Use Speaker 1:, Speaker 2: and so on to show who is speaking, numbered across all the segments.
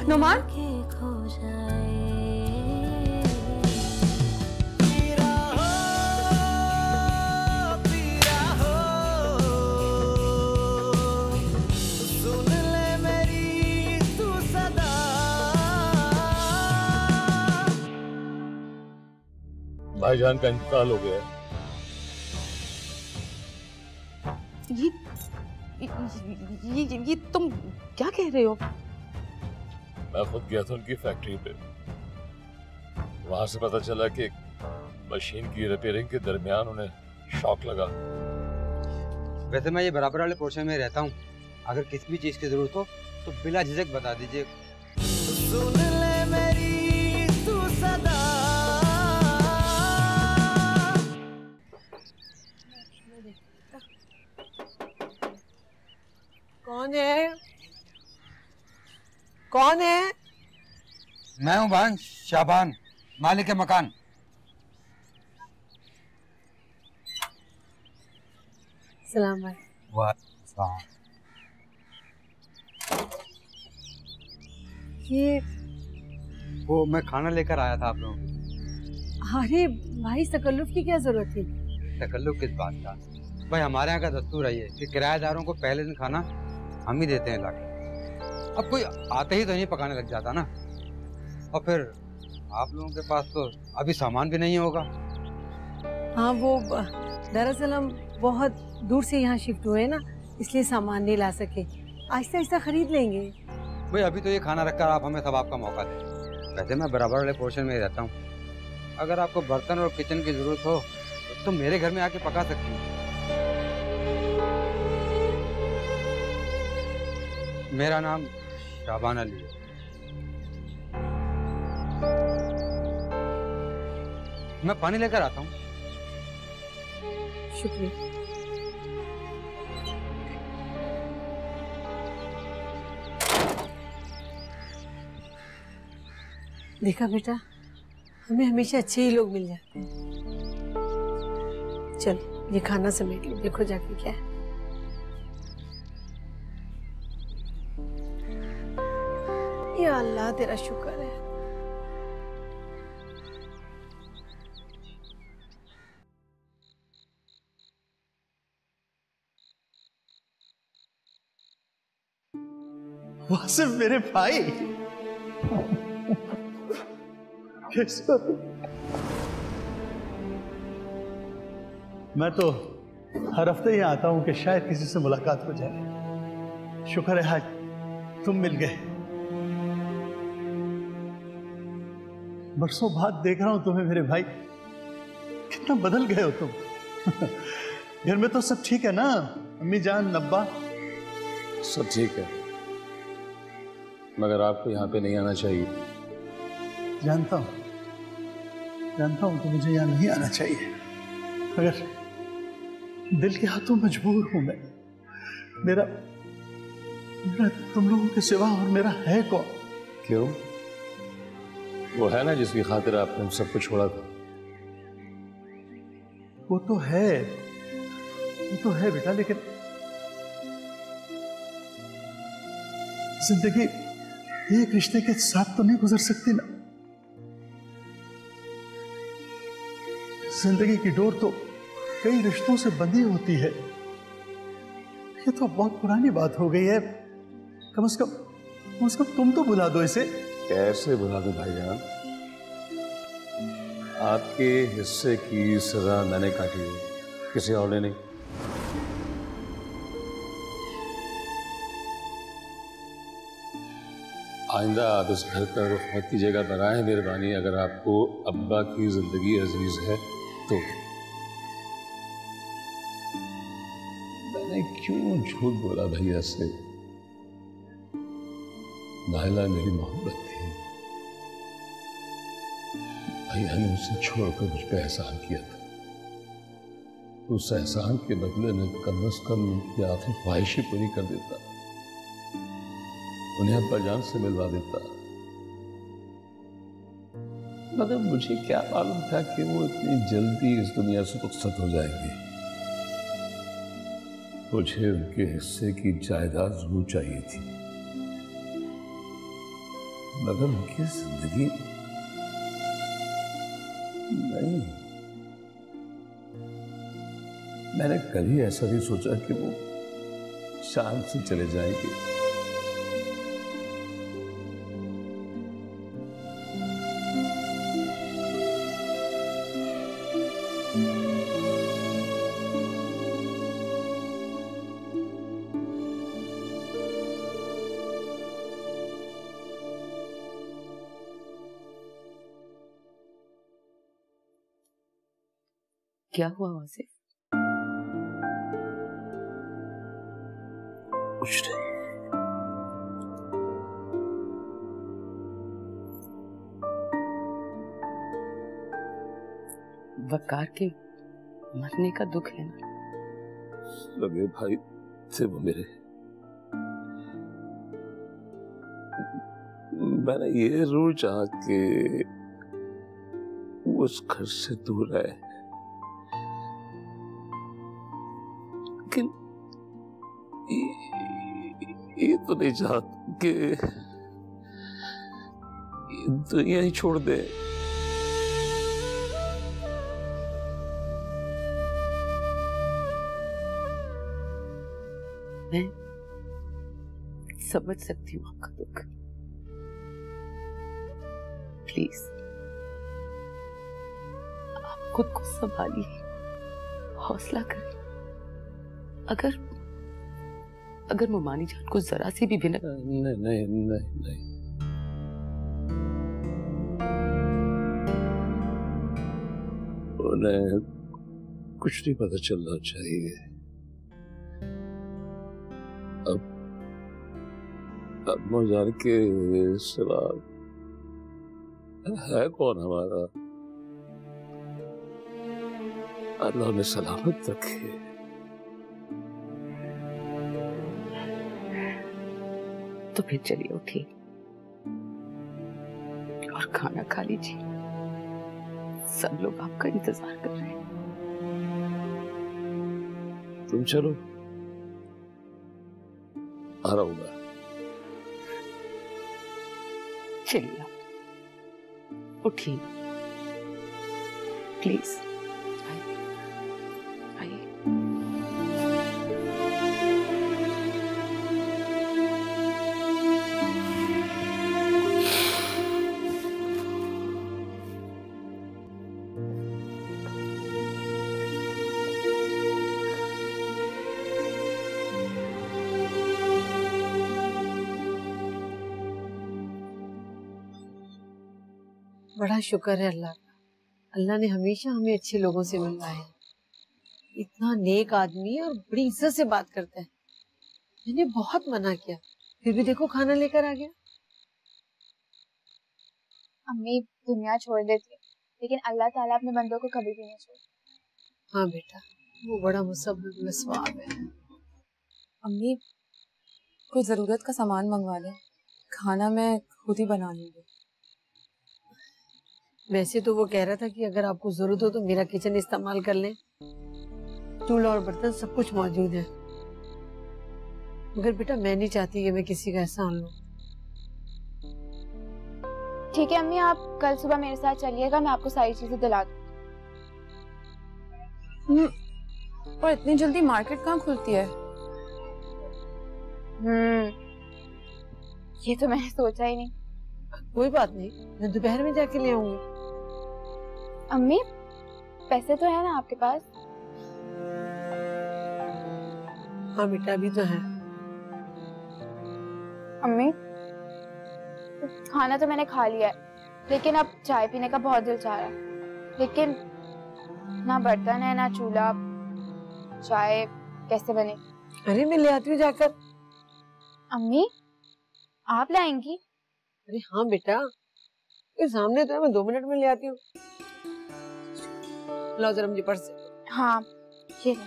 Speaker 1: नुमान,
Speaker 2: भाईजान का इंतकाल हो गया।
Speaker 1: ये तुम क्या कह रहे हो?
Speaker 2: मैं खुद गया था उनकी फैक्ट्री पे। वहां से पता चला कि मशीन की रिपेयरिंग के दरमियान उन्हें शॉक लगा।
Speaker 3: वैसे मैं ये बराबर वाले पोर्शन में रहता हूँ, अगर किसी भी चीज की जरूरत हो तो बिला झिझक बता दीजिए। सुन ले मेरी तू सदा।
Speaker 1: कौन है? कौन है?
Speaker 3: मैं हूँ भान, शाबान, मालिक मकान।
Speaker 1: सलाम भाई।
Speaker 3: वाह।
Speaker 1: ये
Speaker 3: वो मैं खाना लेकर आया था आप लोगों को।
Speaker 1: अरे भाई, तकल्लुफ की क्या जरूरत थी?
Speaker 3: तकल्लुफ किस बात का भाई, हमारे यहाँ का दस्तूर है ये कि किराएदारों को पहले दिन खाना हम ही देते हैं लाके। अब कोई आते ही तो नहीं पकाने लग जाता ना, और फिर आप लोगों के पास तो अभी सामान भी नहीं होगा।
Speaker 1: हाँ, वो दरअसल हम बहुत दूर से यहाँ शिफ्ट हुए ना, इसलिए सामान नहीं ला सके। आहिस्ता आहिस्ता खरीद लेंगे।
Speaker 3: भाई अभी तो ये खाना रखकर आप हमें सवाब का मौका दें। वैसे मैं बराबर वाले पोर्शन में ही रहता हूँ, अगर आपको बर्तन और किचन की जरूरत हो तो मेरे घर में आके पका सकती हैं। मेरा नाम शाबान अली है। मैं पानी लेकर आता हूँ।
Speaker 1: शुक्रिया। देखा बेटा, हमें हमेशा अच्छे ही लोग मिल जाते हैं। चलो ये खाना समेट लो, देखो जाके क्या है। या अल्लाह तेरा शुक्र है।
Speaker 4: वासिफ मेरे भाई, कैसे हो? मैं तो हर हफ्ते ही आता हूं कि शायद किसी से मुलाकात हो जाए। शुक्र है आज तुम मिल गए। बरसों बाद देख रहा हूं तुम्हें मेरे भाई, कितना बदल गए हो तुम। घर में तो सब ठीक है ना? अम्मी जान, अब्बा
Speaker 2: सब ठीक है, मगर आपको यहाँ पे नहीं आना चाहिए।
Speaker 4: जानता हूं कि मुझे यहाँ नहीं आना चाहिए, मगर दिल के हाथों मजबूर हूं मैं। मेरा तुम लोगों के सिवा और मेरा है कौन?
Speaker 2: क्यों? वो है ना जिसकी खातिर आपने हम सबको छोड़ा था।
Speaker 4: वो तो है बेटा, लेकिन जिंदगी एक रिश्ते के साथ तो नहीं गुजर सकती ना। जिंदगी की डोर तो कई रिश्तों से बंधी होती है। ये तो बहुत पुरानी बात हो गई है। कम से कम तुम तो बुला दो इसे।
Speaker 2: कैसे बुला दो भाईजान? आपके हिस्से की सजा मैंने काटी है, किसी और ने नहीं। आइंदा आप इस घर का रुख मत कीजिएगा, बनाए मेहरबानी। अगर आपको अब्बा की जिंदगी अजीज है तो। मैंने क्यों झूठ बोला भैया से? नायला मेरी मोहब्बत थी। भैया ने उसे छोड़कर मुझ पर एहसान किया था। उस एहसान के बदले में कम से कम उनकी आखिरी ख्वाहिशें पूरी कर देता, उन्हें अब्बा जान से मिलवा देता। मगर मुझे क्या मालूम था कि वो इतनी जल्दी इस दुनिया से रुखसत हो जाएंगे। मुझे उनके हिस्से की जायदाद जरूर चाहिए थी। मगर उनकी जिंदगी नहीं। मैंने कभी ऐसा नहीं सोचा कि वो शान से चले जाएंगे।
Speaker 5: क्या हुआ वासिफ?
Speaker 2: कुछ नहीं।
Speaker 5: वकार के मरने का दुख है ना?
Speaker 2: लगे भाई थे वो मेरे। मैंने ये जरूर चाहा कि वो उस घर से दूर रहे, लेकिन ये तो नहीं चाहता कि दुनिया ही छोड़ दे।
Speaker 5: मैं समझ सकती हूँ आपका दुख। प्लीज आप खुद को संभालिए, हौसला करें। अगर मोमानी जान को जरा सी भी भिनक
Speaker 2: नहीं नहीं नहीं नहीं, उन्हें कुछ नहीं पता चलना चाहिए। अब मौजान के सिवा है कौन हमारा? अल्लाह ने सलामत रखे।
Speaker 5: तो फिर चलिए उठिए और खाना खा लीजिए। सब लोग आपका इंतजार कर रहे हैं।
Speaker 2: तुम चलो, आ रहा हूं मैं।
Speaker 5: चलिए आप उठिए प्लीज। आइए।
Speaker 1: बड़ा शुक्र है अल्लाह का, अल्लाह ने हमेशा हमें अच्छे लोगों से मिलवाया है। इतना नेक आदमी और बड़ी इज्जत से बात करता है। मैंने बहुत मना किया, फिर भी देखो खाना लेकर आ गया।
Speaker 6: अम्मी दुनिया छोड़ देती है, लेकिन अल्लाह ताला अपने बंदों को कभी भी नहीं छोड़ता।
Speaker 1: हाँ बेटा, वो बड़ा मुसब्बिब स्वाब है।
Speaker 7: अम्मी कोई जरूरत का सामान मंगवा लें, खाना मैं खुद ही बना लूंगी।
Speaker 1: वैसे तो वो कह रहा था कि अगर आपको जरूरत हो तो मेरा किचन इस्तेमाल कर लें, चूल्हा और बर्तन सब कुछ मौजूद है। मगर बेटा मैं नहीं चाहती कि मैं किसी का एहसान लूं।
Speaker 6: ठीक है अम्मी, आप कल सुबह मेरे साथ चलिएगा, मैं आपको सारी चीजें दिला दूँ।
Speaker 7: और इतनी जल्दी मार्केट कहाँ खुलती है?
Speaker 6: ये तो मैंने सोचा ही नहीं।
Speaker 1: कोई बात नहीं, मैं दोपहर में जाके ले आऊंगी।
Speaker 6: अम्मी पैसे तो है ना आपके पास?
Speaker 1: हाँ बेटा अभी तो है।
Speaker 6: अम्मी खाना तो मैंने खा लिया है, लेकिन अब चाय पीने का बहुत दिल चाह रहा है। लेकिन ना बर्तन है ना चूल्हा, चाय कैसे बने?
Speaker 1: अरे मैं ले आती हूँ जाकर।
Speaker 6: अम्मी आप लाएंगी?
Speaker 1: अरे हाँ बेटा, ये सामने तो है, मैं 2 मिनट में ले आती हूँ। लाओ जरा मुझे पर्स।
Speaker 6: हाँ ये ले।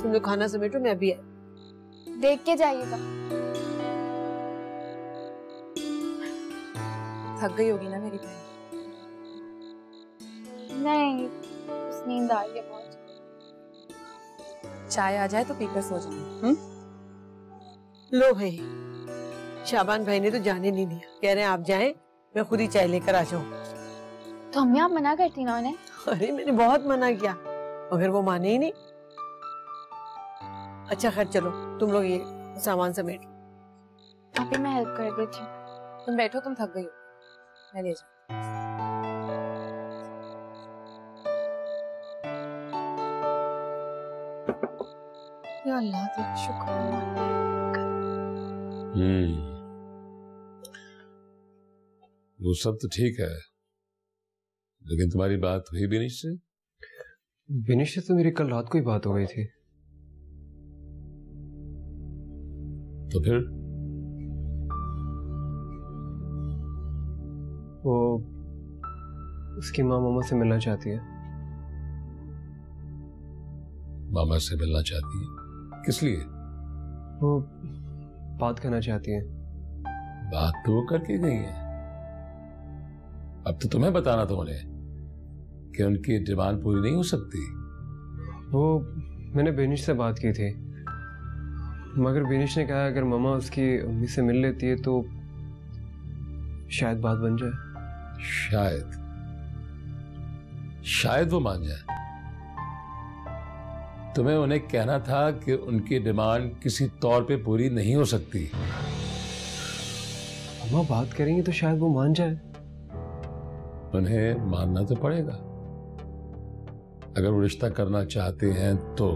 Speaker 1: तुम लोग खाना समेटो, मैं अभी आई।
Speaker 6: देख के जाइएगा।
Speaker 7: थक गई होगी ना मेरी बहन?
Speaker 6: नहीं, बस नींद आ रही है बहुत।
Speaker 7: चाय आ जाए तो पीकर सो जाए।
Speaker 1: लो भाई, शाबान भाई ने तो जाने नहीं दिया, कह रहे हैं आप जाएं, मैं खुद ही चाय लेकर आ जाऊं।
Speaker 6: तो अम्मी आप मना करती ना उन्हें।
Speaker 1: अरे मैंने बहुत मना किया मगर वो माने ही नहीं। अच्छा खैर चलो तुम लोग ये सामान समेट।
Speaker 6: अभी मैं हेल्प कर देती हूँ।
Speaker 7: तुम बैठो, तुम थक गई हो, मैं ले जाऊँ।
Speaker 6: या अल्लाह तेरा शुक्र।
Speaker 2: वो सब तो ठीक है, लेकिन तुम्हारी बात हुई विनीश से?
Speaker 8: विनीश से तो मेरी कल रात को ही बात हो गई थी।
Speaker 2: तो फिर?
Speaker 8: वो उसकी माँ मामा से मिलना चाहती है।
Speaker 2: मामा से मिलना चाहती है? किस लिए?
Speaker 8: वो बात करना चाहती है।
Speaker 2: बात तो वो करके गई है, अब तो तुम्हें बताना था उन्हें कि उनकी डिमांड पूरी नहीं हो सकती।
Speaker 8: वो मैंने बेनिश से बात की थी, मगर बेनिश ने कहा अगर मामा उसकी अम्मी से मिल लेती है तो शायद बात बन जाए। शायद वो मान जाए। तुम्हें उन्हें कहना था कि उनकी डिमांड किसी तौर पे पूरी नहीं हो सकती। मामा बात करेंगे तो शायद वो मान जाए।
Speaker 2: उन्हें मानना तो पड़ेगा, अगर वो रिश्ता करना चाहते हैं तो।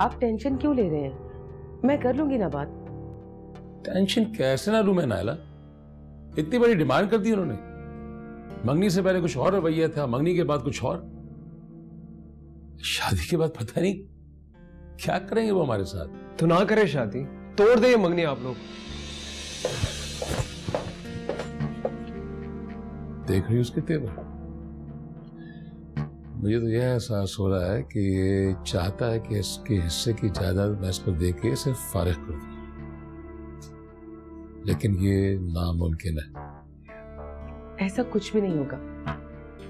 Speaker 9: आप टेंशन क्यों ले रहे हैं? मैं कर लूंगी ना बात।
Speaker 2: टेंशन कैसे ना लूं मैं नायला, इतनी बड़ी डिमांड कर दी उन्होंने। मंगनी से पहले कुछ और रवैया था, मंगनी के बाद कुछ और, शादी के बाद पता नहीं क्या करेंगे वो हमारे साथ।
Speaker 8: तो ना करे शादी, तोड़ दे ये मंगनी आप लोग।
Speaker 2: देख रही उसके तेवर? मुझे तो यह एहसास हो रहा है कि ये चाहता है कि इसके हिस्से की जायदाद मैं इस पर देके इसे फारिग कर दूं, लेकिन ये नामुमकिन है।
Speaker 9: ऐसा कुछ भी नहीं होगा,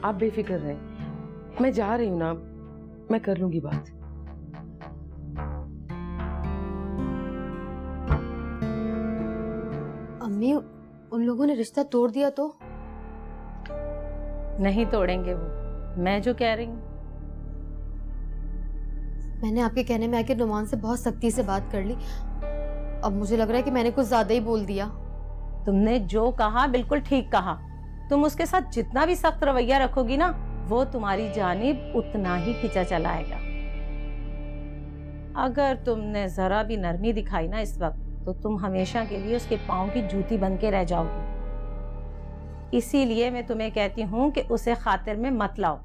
Speaker 9: आप बेफिक्र रहें। मैं जा रही हूं ना, मैं कर लूंगी बात।
Speaker 10: अम्मी उन लोगों ने रिश्ता तोड़ दिया तो?
Speaker 11: नहीं तोड़ेंगे वो, मैं जो कह रही हूँ।
Speaker 10: मैंने आपके कहने में आके नुमान से बहुत सख्ती से बात कर ली, अब मुझे लग रहा है कि मैंने कुछ ज्यादा ही बोल दिया।
Speaker 11: तुमने जो कहा बिल्कुल ठीक कहा। तुम उसके साथ जितना भी सख्त रवैया रखोगी ना, वो तुम्हारी जानिब उतना ही खींचा चलाएगा। अगर तुमने जरा भी नरमी दिखाई ना इस वक्त, तो तुम हमेशा के लिए उसके पाँव की जूती बन के रह जाओगी। इसीलिए मैं तुम्हें कहती हूँ कि उसे खातिर में मत लाओ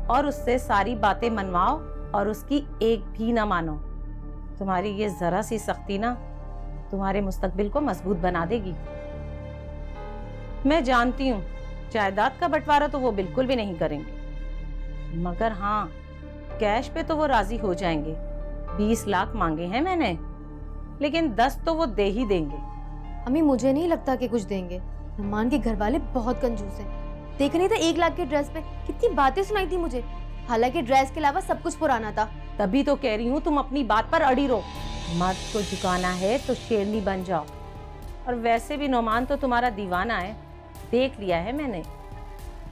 Speaker 11: और उससे सारी बातें मनवाओ और उसकी एक भी ना मानो। तुम्हारी ये जरा सी सख्ती ना तुम्हारे मुस्तकबिल को मजबूत बना देगी। मैं जानती हूँ जायदाद का बंटवारा तो वो बिल्कुल भी नहीं करेंगे, मगर हाँ कैश पे तो वो राजी हो जाएंगे। 20 लाख मांगे हैं मैंने, लेकिन 10 तो वो दे ही देंगे।
Speaker 10: अम्मी मुझे नहीं लगता कि कुछ देंगे। नुमान के घर वाले बहुत कंजूस हैं। देख नहीं था 1 लाख के ड्रेस पे कितनी बातें सुनाई थी मुझे, हालांकि ड्रेस के अलावा सब कुछ पुराना था।
Speaker 11: तभी तो कह रही हूँ तुम अपनी बात पर अड़ी रहो। मर्द को झुकाना है तो शेरनी बन जाओ। और वैसे भी नुमान तो तुम्हारा दीवाना है, देख लिया है मैंने।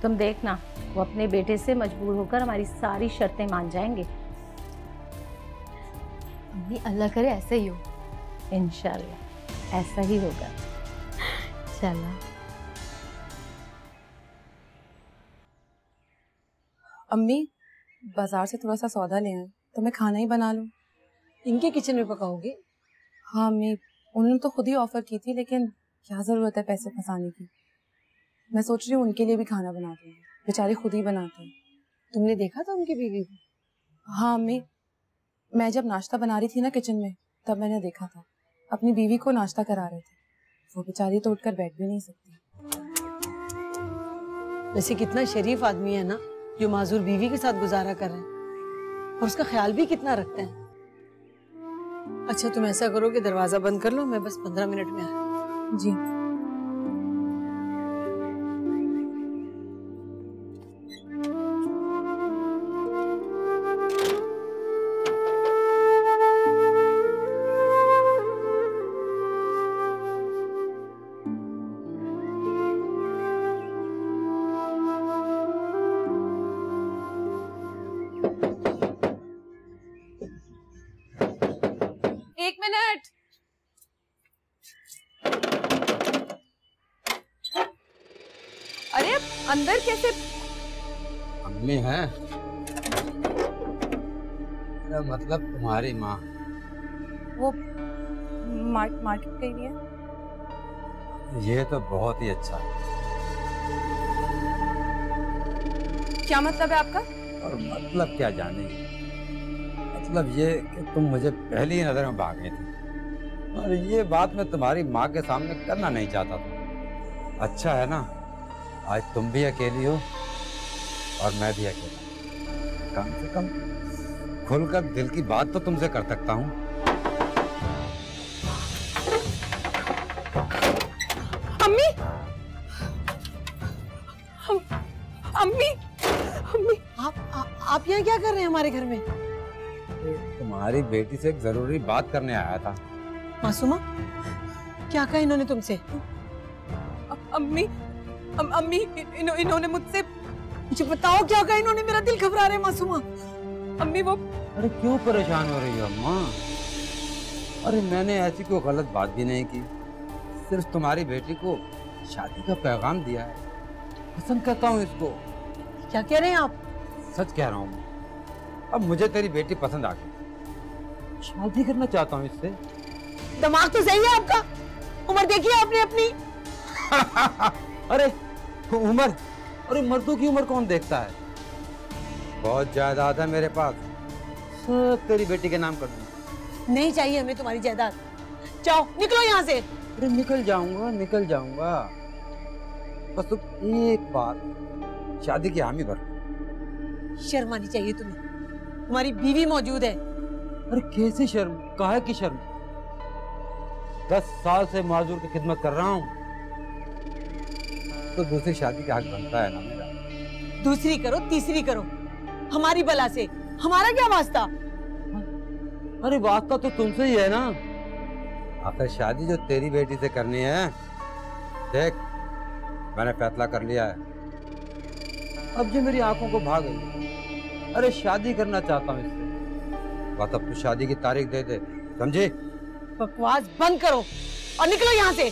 Speaker 11: तुम देखना वो अपने बेटे से मजबूर होकर हमारी सारी शर्तें मान जाएंगे।
Speaker 10: अम्मी अल्लाह करे ऐसा ही हो।
Speaker 11: इंशाल्लाह ऐसा ही होगा।
Speaker 10: चला
Speaker 7: अम्मी बाजार से थोड़ा सा सौदा ले आए तो मैं खाना ही बना लूं।
Speaker 1: इनके किचन में पकाओगे?
Speaker 7: हाँ अम्मी, उन्होंने तो खुद ही ऑफर की थी, लेकिन क्या जरूरत है पैसे फंसाने की। मैं सोच रही हूँ उनके लिए भी खाना बना दूंगी, बेचारे खुद ही बनाते हैं।
Speaker 1: तुमने देखा था उनकी बीवी को?
Speaker 7: हाँ अम्मी, मैं जब नाश्ता बना रही थी ना किचन में, तब मैंने देखा था अपनी बीवी को नाश्ता करा रहे थे। वो बेचारी तो उठकर बैठ भी नहीं सकती।
Speaker 1: वैसे कितना शरीफ आदमी है ना, जो माजूर बीवी के साथ गुजारा कर रहे हैं, और उसका ख्याल भी कितना रखते हैं। अच्छा तुम ऐसा करो कि दरवाजा बंद कर लो, मैं बस 15 मिनट में आ।
Speaker 7: जी एक मिनट। अरे अंदर कैसे?
Speaker 3: अम्मी है, मतलब तुम्हारी माँ।
Speaker 7: वो मार्केट गई है।
Speaker 3: ये तो बहुत ही अच्छा है।
Speaker 7: क्या मतलब है आपका?
Speaker 3: और मतलब क्या जाने, मतलब ये कि तुम मुझे पहली ही नजर में भाग गई थी, और ये बात मैं तुम्हारी माँ के सामने करना नहीं चाहता था। अच्छा है ना, आज तुम भी अकेली हो और मैं भी अकेला। कम से कम खुलकर दिल की बात तो तुमसे कर सकता हूँ।
Speaker 7: अम्मी, अम्मी, अम्मी,
Speaker 1: आप यहाँ क्या कर रहे हैं हमारे घर में?
Speaker 3: तुम्हारी बेटी से एक जरूरी बात करने आया था।
Speaker 1: मासूमा, क्या कहा इन्होंने तुमसे?
Speaker 7: अम्मी, अम्मी, इन्होंने मुझसे।
Speaker 1: मुझे बताओ क्या कहा इन्होंने, मेरा दिल घबरा रहा है मासूमा।
Speaker 7: अम्मी वो।
Speaker 3: अरे क्यों परेशान हो रही हो अम्मा? अरे मैंने ऐसी कोई गलत बात भी नहीं की, सिर्फ तुम्हारी बेटी को शादी का पैगाम दिया है। पसंद करता हूँ इसको।
Speaker 1: क्या कह रहे हैं आप?
Speaker 3: सच कह रहा हूँ। अब मुझे तेरी बेटी पसंद आ गई, शादी करना चाहता हूँ इससे।
Speaker 1: दिमाग तो सही है आपका, उम्र देखिए आपने अपनी।
Speaker 3: अरे उम्र, अरे मर्दों की उम्र कौन देखता है? बहुत जायदाद है मेरे पास, सब तेरी बेटी के नाम कर दूँ।
Speaker 1: नहीं चाहिए हमें तुम्हारी जायदाद, जाओ निकलो यहाँ से।
Speaker 3: अरे निकल जाऊंगा, निकल जाऊंगा, बस तुम एक बार शादी की हामी भर।
Speaker 1: शर्म आनी चाहिए तुम्हें, तुम्हारी बीवी मौजूद है।
Speaker 3: अरे कैसी शर्म, काहे की शर्म? 10 साल से माजूर की खिदमत कर रहा हूँ, तो दूसरी शादी का हक बनता है ना मेरा।
Speaker 1: दूसरी करो, तीसरी करो, हमारी बला से हमारा क्या वास्ता?
Speaker 3: अरे वास्ता तो तुमसे ही है ना। आखिर शादी जो तेरी बेटी से करनी है, देख मैंने फैसला कर लिया है। अब जो मेरी आंखों को भाग गई, अरे शादी करना चाहता हूँ इससे, बस अब तू शादी की तारीख दे दे, समझी?
Speaker 1: बकवास बंद करो और निकलो यहाँ से।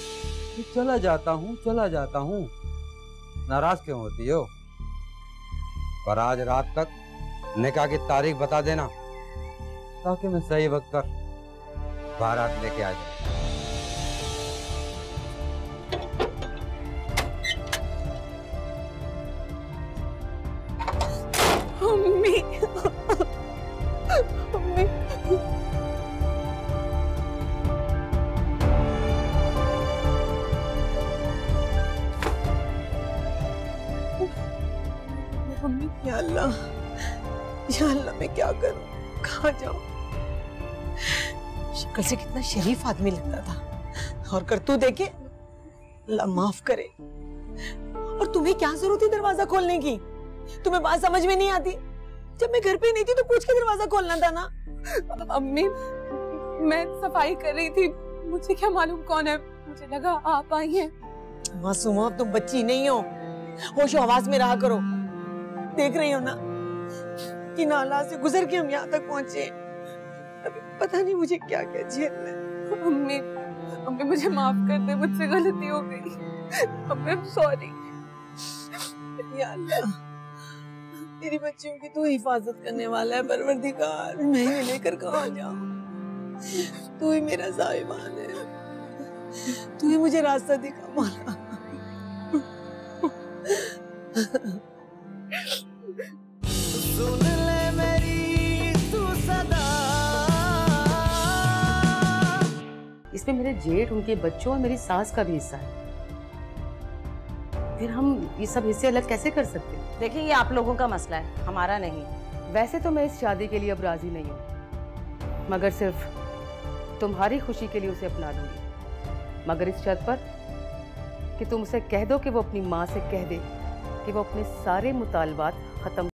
Speaker 3: चला जाता हूँ, चला जाता हूँ, नाराज क्यों होती हो? पर आज रात तक निकाह की तारीख बता देना, ताकि मैं सही वक्त पर बारात लेके आ जाऊं।
Speaker 7: अम्मी, अम्मी,
Speaker 1: या अल्लाह, या अल्लाह मैं क्या करूं, कहाँ जाऊं? शक्ल से कितना शरीफ आदमी लगता था, और करतूत देखे, अल्लाह माफ करे। और तुम्हें क्या जरूरत थी दरवाजा खोलने की? तुम्हें बात समझ में नहीं आती? जब मैं घर पे नहीं थी तो पूछ के दरवाजा खोलना था ना।
Speaker 7: अम्मी, मैं सफाई कर रही थी, मुझे क्या मालूम कौन है, मुझे लगा आप आई हैं।
Speaker 1: मासूमा, अब तुम बच्ची नहीं हो, होश आवाज में रहा करो। देख रही हो ना किन हालात से गुजर के हम यहाँ तक पहुंचे। अभी पता नहीं मुझे क्या क्या झेलना है।
Speaker 7: अम्मी, अम्मी मुझे माफ कर दे, मुझसे गलती हो गई। अम्मी सॉरी।
Speaker 1: या अल्लाह, तेरी बच्चियों की तू हिफाजत करने वाला है परवरदिगार, मैं ही लेकर कहाँ जाऊं? तू ही मेरा साहिबान है, तू ही मुझे रास्ता दिखा मौला।
Speaker 12: सुन ले मेरी तू सदा।
Speaker 9: इसमें मेरे जेठ, उनके बच्चों और मेरी सास का भी हिस्सा है। फिर हम ये सब हिस्से अलग कैसे कर सकते हैं?
Speaker 11: देखिए, ये आप लोगों का मसला है, हमारा नहीं।
Speaker 7: वैसे तो मैं इस शादी के लिए अब राजी नहीं हूँ, मगर सिर्फ तुम्हारी खुशी के लिए उसे अपना लूंगी, मगर इस शर्त पर कि तुम उसे कह दो कि वो अपनी माँ से कह दे कि वो अपने सारे मुतालबात खत्म